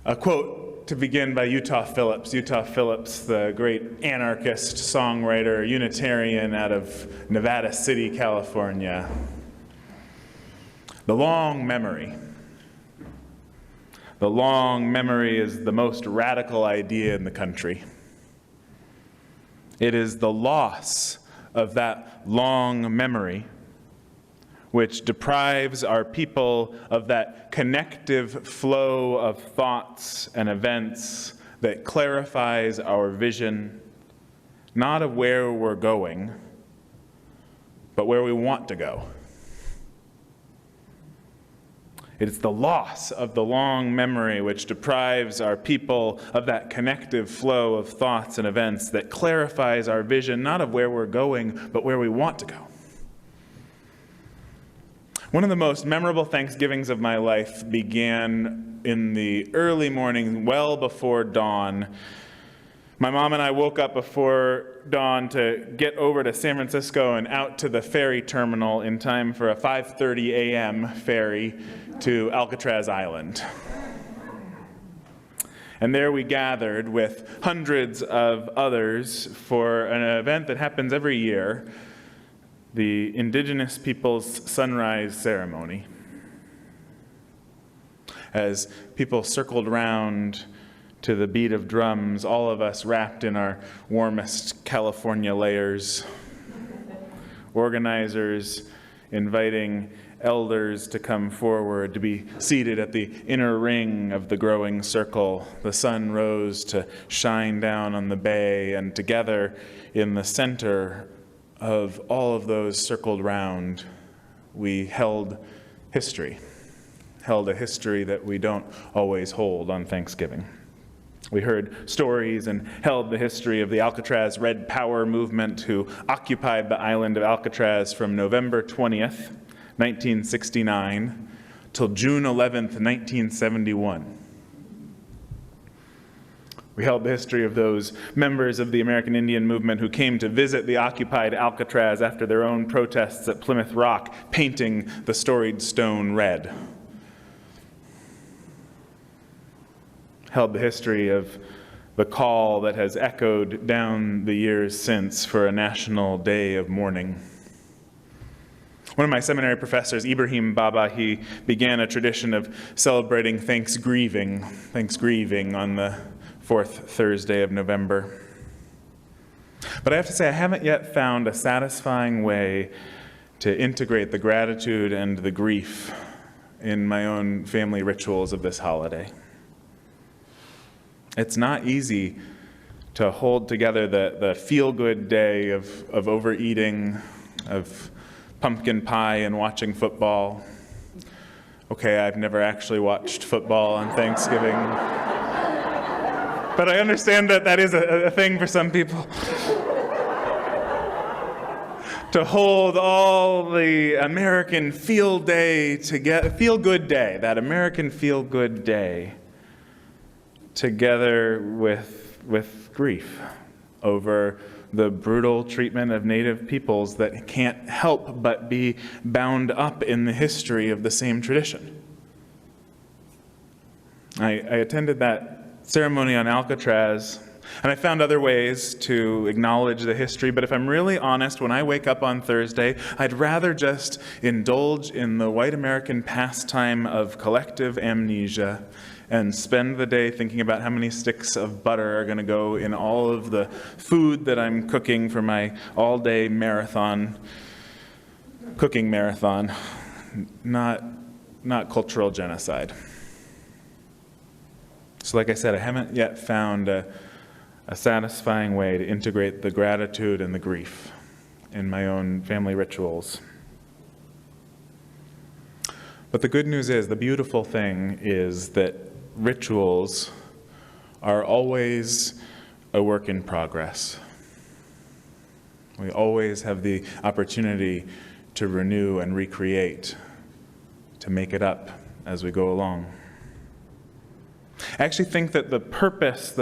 A quote to begin by Utah Phillips. Utah Phillips, the great anarchist, songwriter, Unitarian out of Nevada City, California. The long memory. The long memory is the most radical idea in the country. It is the loss of that long memory which deprives our people of that connective flow of thoughts and events that clarifies our vision, not of where we're going, but where we want to go. It is the loss of the long memory which deprives our people of that connective flow of thoughts and events that clarifies our vision, not of where we're going, but where we want to go. One of the most memorable Thanksgivings of my life began in the early morning, well before dawn. My mom and I woke up before dawn to get over to San Francisco and out to the ferry terminal in time for a 5:30 a.m. ferry to Alcatraz Island. And there we gathered with hundreds of others for an event that happens every year, the Indigenous people's sunrise ceremony. As people circled round to the beat of drums, all of us wrapped in our warmest California layers, organizers inviting elders to come forward to be seated at the inner ring of the growing circle. The sun rose to shine down on the bay, and together in the center of all of those circled round, we held history, held a history that we don't always hold on Thanksgiving. We heard stories and held the history of the Alcatraz Red Power movement, who occupied the island of Alcatraz from November 20th, 1969, till June 11th, 1971. We held the history of those members of the American Indian movement who came to visit the occupied Alcatraz after their own protests at Plymouth Rock, painting the storied stone red. Held the history of the call that has echoed down the years since for a national day of mourning. One of my seminary professors, Ibrahim Baba, he began a tradition of celebrating Thanksgiving on the fourth Thursday of November. But I have to say, I haven't yet found a satisfying way to integrate the gratitude and the grief in my own family rituals of this holiday. It's not easy to hold together the feel-good day of overeating, of pumpkin pie and watching football. Okay, I've never actually watched football on Thanksgiving. But I understand that that is a thing for some people. To hold all the American feel-good day, that American feel-good day, together with grief over the brutal treatment of Native peoples that can't help but be bound up in the history of the same tradition. I attended that ceremony on Alcatraz, and I found other ways to acknowledge the history, but if I'm really honest, when I wake up on Thursday, I'd rather just indulge in the white American pastime of collective amnesia and spend the day thinking about how many sticks of butter are going to go in all of the food that I'm cooking for my all-day cooking marathon, not cultural genocide. So like I said, I haven't yet found a satisfying way to integrate the gratitude and the grief in my own family rituals. But the good news is, the beautiful thing is that rituals are always a work in progress. We always have the opportunity to renew and recreate, to make it up as we go along. I actually think that the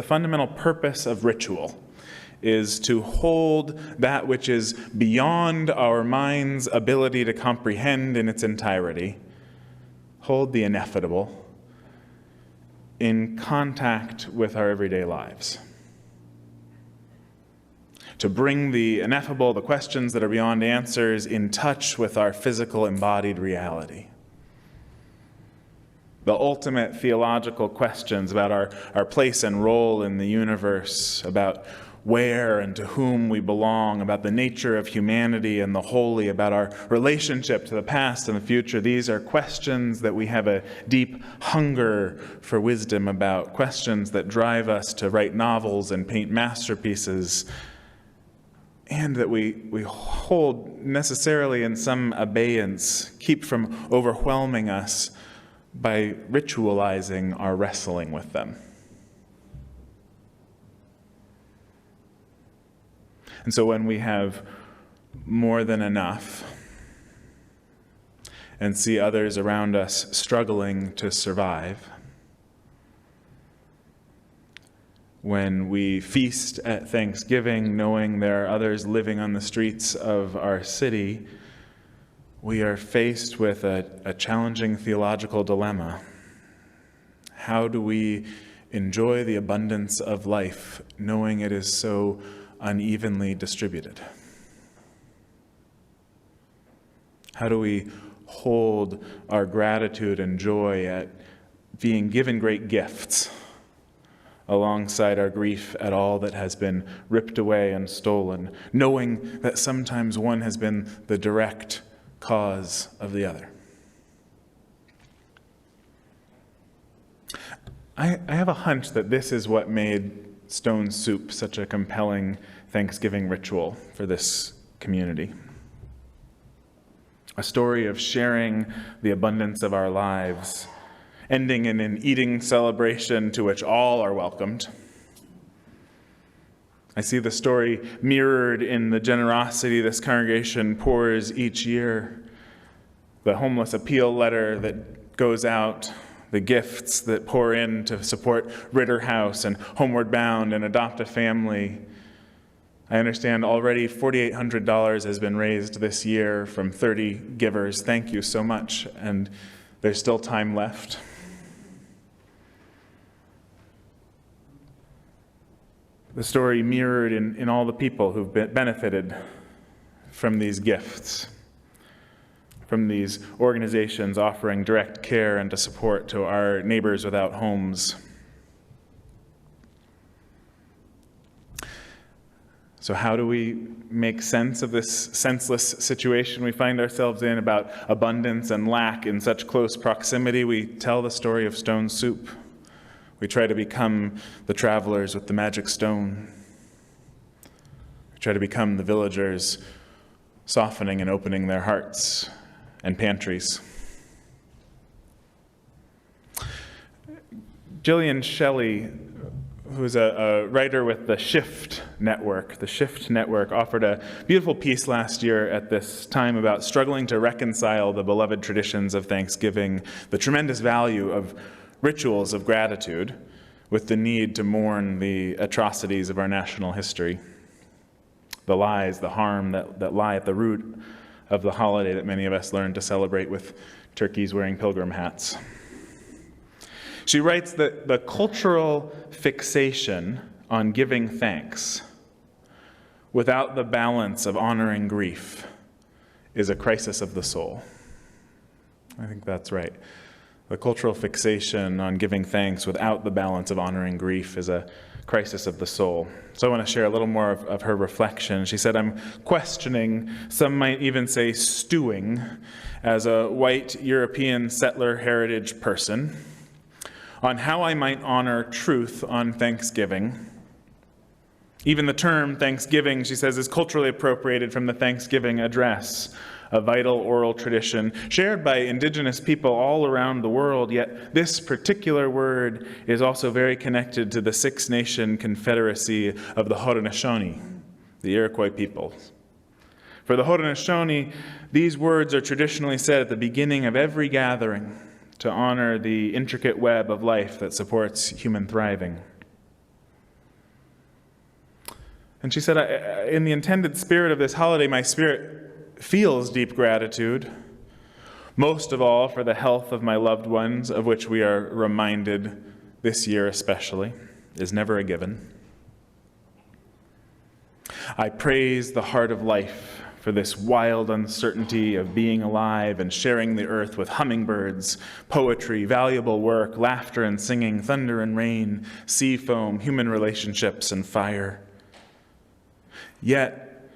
fundamental purpose of ritual is to hold that which is beyond our mind's ability to comprehend in its entirety, hold the ineffable in contact with our everyday lives. To bring the ineffable, the questions that are beyond answers, in touch with our physical embodied reality. The ultimate theological questions about our place and role in the universe, about where and to whom we belong, about the nature of humanity and the holy, about our relationship to the past and the future. These are questions that we have a deep hunger for wisdom about, questions that drive us to write novels and paint masterpieces, and that we hold necessarily in some abeyance, keep from overwhelming us by ritualizing our wrestling with them. And so when we have more than enough and see others around us struggling to survive, when we feast at Thanksgiving knowing there are others living on the streets of our city, we are faced with a challenging theological dilemma. How do we enjoy the abundance of life knowing it is so unevenly distributed? How do we hold our gratitude and joy at being given great gifts alongside our grief at all that has been ripped away and stolen, knowing that sometimes one has been the direct cause of the other? I have a hunch that this is what made stone soup such a compelling Thanksgiving ritual for this community. A story of sharing the abundance of our lives, ending in an eating celebration to which all are welcomed. I see the story mirrored in the generosity this congregation pours each year, the homeless appeal letter that goes out, the gifts that pour in to support Ritter House and Homeward Bound and Adopt a Family. I understand already $4,800 has been raised this year from 30 givers. Thank you so much, and there's still time left. The story mirrored in all the people who've benefited from these gifts, from these organizations offering direct care and support to our neighbors without homes. So how do we make sense of this senseless situation we find ourselves in about abundance and lack in such close proximity? We tell the story of stone soup. We try to become the travelers with the magic stone. We try to become the villagers softening and opening their hearts and pantries. Gillian Shelley, who's a writer with the Shift Network. The Shift Network offered a beautiful piece last year at this time about struggling to reconcile the beloved traditions of Thanksgiving, the tremendous value of rituals of gratitude, with the need to mourn the atrocities of our national history, the lies, the harm that lie at the root of the holiday that many of us learn to celebrate with turkeys wearing pilgrim hats. She writes that the cultural fixation on giving thanks without the balance of honoring grief is a crisis of the soul. I think that's right. The cultural fixation on giving thanks without the balance of honoring grief is a crisis of the soul. So I want to share a little more of her reflection. She said, I'm questioning, some might even say stewing, as a white European settler heritage person, on how I might honor truth on Thanksgiving. Even the term Thanksgiving, she says, is culturally appropriated from the Thanksgiving address, a vital oral tradition shared by Indigenous people all around the world, yet this particular word is also very connected to the Six-Nation Confederacy of the Haudenosaunee, the Iroquois peoples. For the Haudenosaunee, these words are traditionally said at the beginning of every gathering to honor the intricate web of life that supports human thriving. And she said, in the intended spirit of this holiday, my spirit feels deep gratitude, most of all for the health of my loved ones, of which we are reminded this year especially, is never a given. I praise the heart of life for this wild uncertainty of being alive and sharing the earth with hummingbirds, poetry, valuable work, laughter and singing, thunder and rain, sea foam, human relationships, and fire. Yet,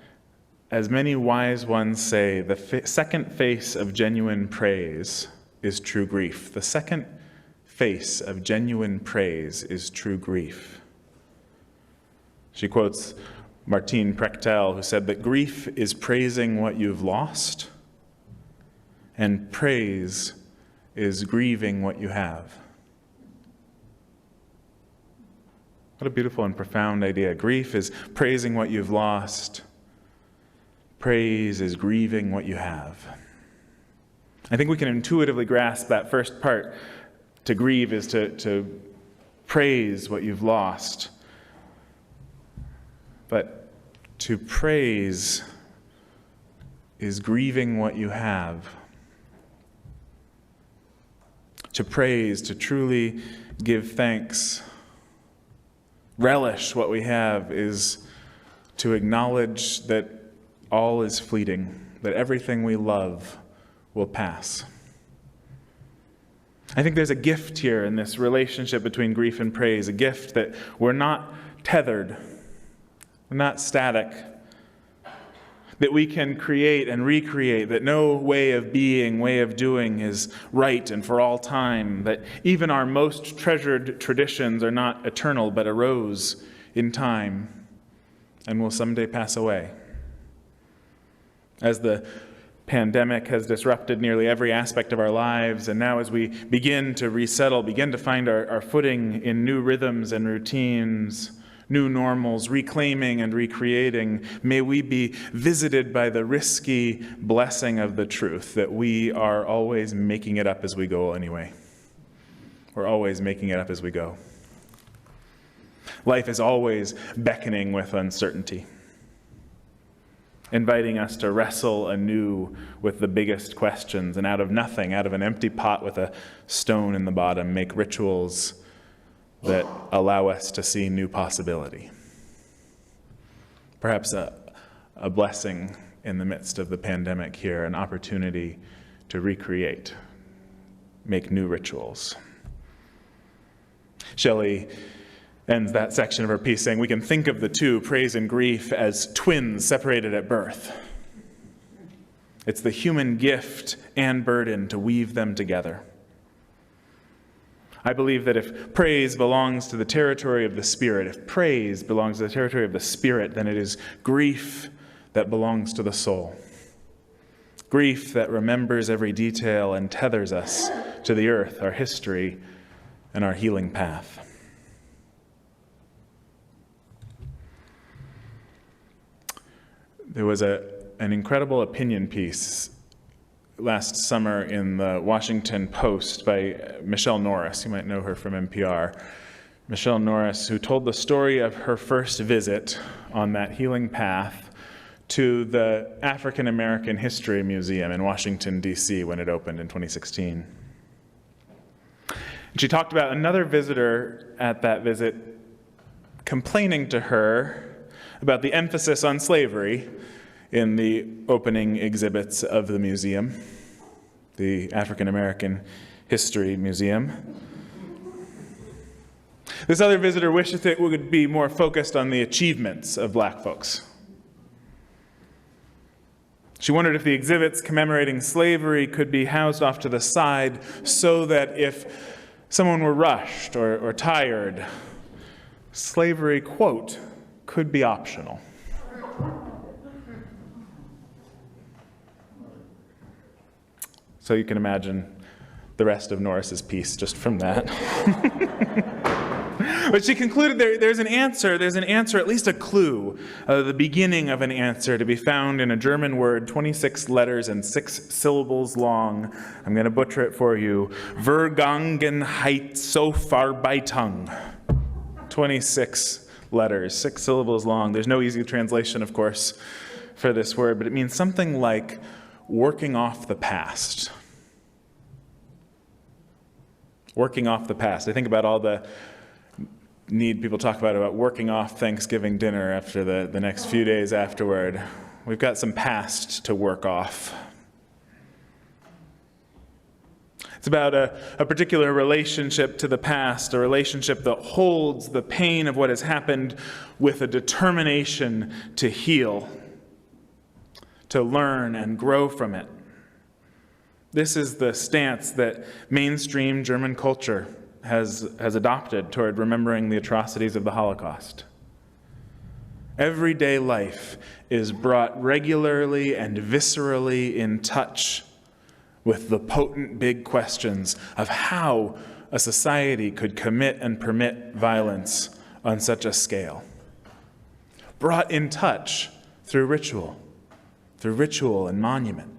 as many wise ones say, the second face of genuine praise is true grief. The second face of genuine praise is true grief. She quotes Martine Prechtel, who said that grief is praising what you've lost, and praise is grieving what you have. What a beautiful and profound idea. Grief is praising what you've lost. Praise is grieving what you have. I think we can intuitively grasp that first part. To grieve is to praise what you've lost. But to praise is grieving what you have. To praise, to truly give thanks, relish what we have, is to acknowledge that all is fleeting, that everything we love will pass. I think there's a gift here in this relationship between grief and praise, a gift that we're not tethered, we're not static, that we can create and recreate, that no way of being, way of doing is right and for all time, that even our most treasured traditions are not eternal but arose in time and will someday pass away. As the pandemic has disrupted nearly every aspect of our lives, and now as we begin to resettle, begin to find our footing in new rhythms and routines, new normals, reclaiming and recreating, may we be visited by the risky blessing of the truth that we are always making it up as we go anyway. We're always making it up as we go. Life is always beckoning with uncertainty, inviting us to wrestle anew with the biggest questions, and out of nothing, out of an empty pot with a stone in the bottom, make rituals that allow us to see new possibility. Perhaps a blessing in the midst of the pandemic here, an opportunity to recreate, make new rituals. Shelley ends that section of her piece saying, we can think of the two, praise and grief, as twins separated at birth. It's the human gift and burden to weave them together. I believe that if praise belongs to the territory of the Spirit, if praise belongs to the territory of the Spirit, then it is grief that belongs to the soul. Grief that remembers every detail and tethers us to the earth, our history, and our healing path. There was an incredible opinion piece last summer in the Washington Post by Michelle Norris. You might know her from NPR. Michelle Norris, who told the story of her first visit on that healing path to the African American History Museum in Washington, D.C. when it opened in 2016. And she talked about another visitor at that visit complaining to her about the emphasis on slavery in the opening exhibits of the museum, the African American History Museum. This other visitor wished it would be more focused on the achievements of black folks. She wondered if the exhibits commemorating slavery could be housed off to the side so that if someone were rushed or tired, slavery, quote, could be optional. So you can imagine the rest of Norris's piece just from that. But she concluded there's an answer, at least a clue, the beginning of an answer to be found in a German word, 26 letters and 6 syllables long. I'm going to butcher it for you. Vergangenheitsaufarbeitung. 26 letters, 6 syllables long. There's no easy translation, of course, for this word, but it means something like working off the past. working off the past. I think about all the need people talk about working off Thanksgiving dinner after the next few days afterward. We've got some past to work off. It's about a particular relationship to the past, a relationship that holds the pain of what has happened with a determination to heal, to learn and grow from it. This is the stance that mainstream German culture has adopted toward remembering the atrocities of the Holocaust. Everyday life is brought regularly and viscerally in touch with the potent big questions of how a society could commit and permit violence on such a scale. Brought in touch through ritual and monument.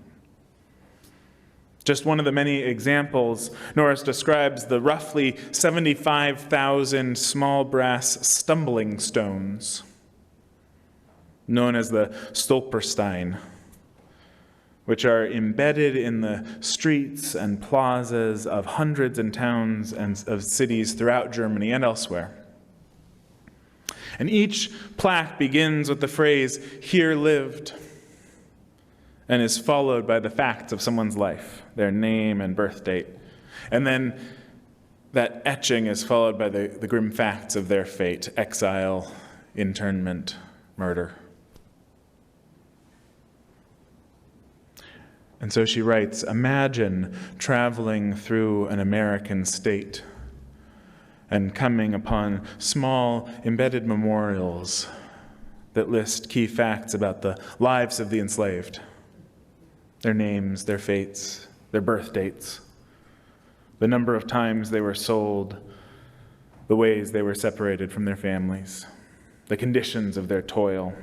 Just one of the many examples, Norris describes the roughly 75,000 small brass stumbling stones, known as the Stolperstein, which are embedded in the streets and plazas of hundreds and towns and of cities throughout Germany and elsewhere. And each plaque begins with the phrase, "Here lived," and is followed by the facts of someone's life, their name and birth date. And then that etching is followed by the grim facts of their fate: exile, internment, murder. And so she writes, imagine traveling through an American state and coming upon small embedded memorials that list key facts about the lives of the enslaved, their names, their fates, their birth dates, the number of times they were sold, the ways they were separated from their families, the conditions of their toil.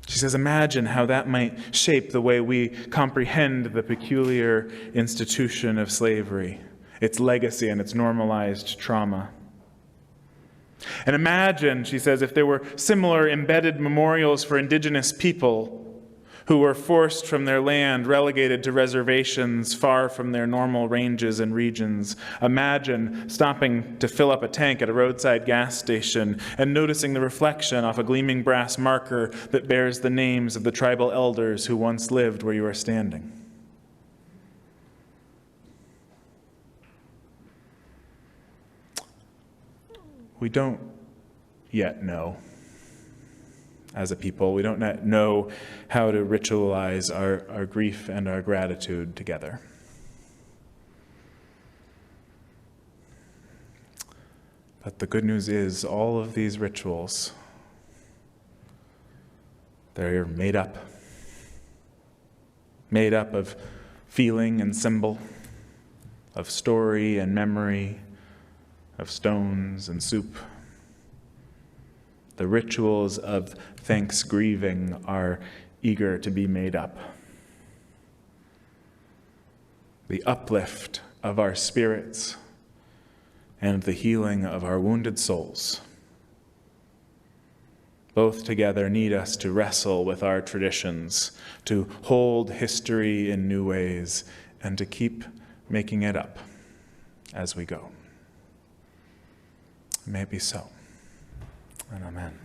She says, imagine how that might shape the way we comprehend the peculiar institution of slavery, its legacy and its normalized trauma. And imagine, she says, if there were similar embedded memorials for Indigenous people who were forced from their land, relegated to reservations far from their normal ranges and regions. Imagine stopping to fill up a tank at a roadside gas station and noticing the reflection off a gleaming brass marker that bears the names of the tribal elders who once lived where you are standing. We don't yet know. As a people, we don't know how to ritualize our grief and our gratitude together. But the good news is all of these rituals, they're made up of feeling and symbol, of story and memory, of stones and soup. The rituals of thanksgiving are eager to be made up. The uplift of our spirits and the healing of our wounded souls, both together need us to wrestle with our traditions, to hold history in new ways, and to keep making it up as we go. May it be so. And amen.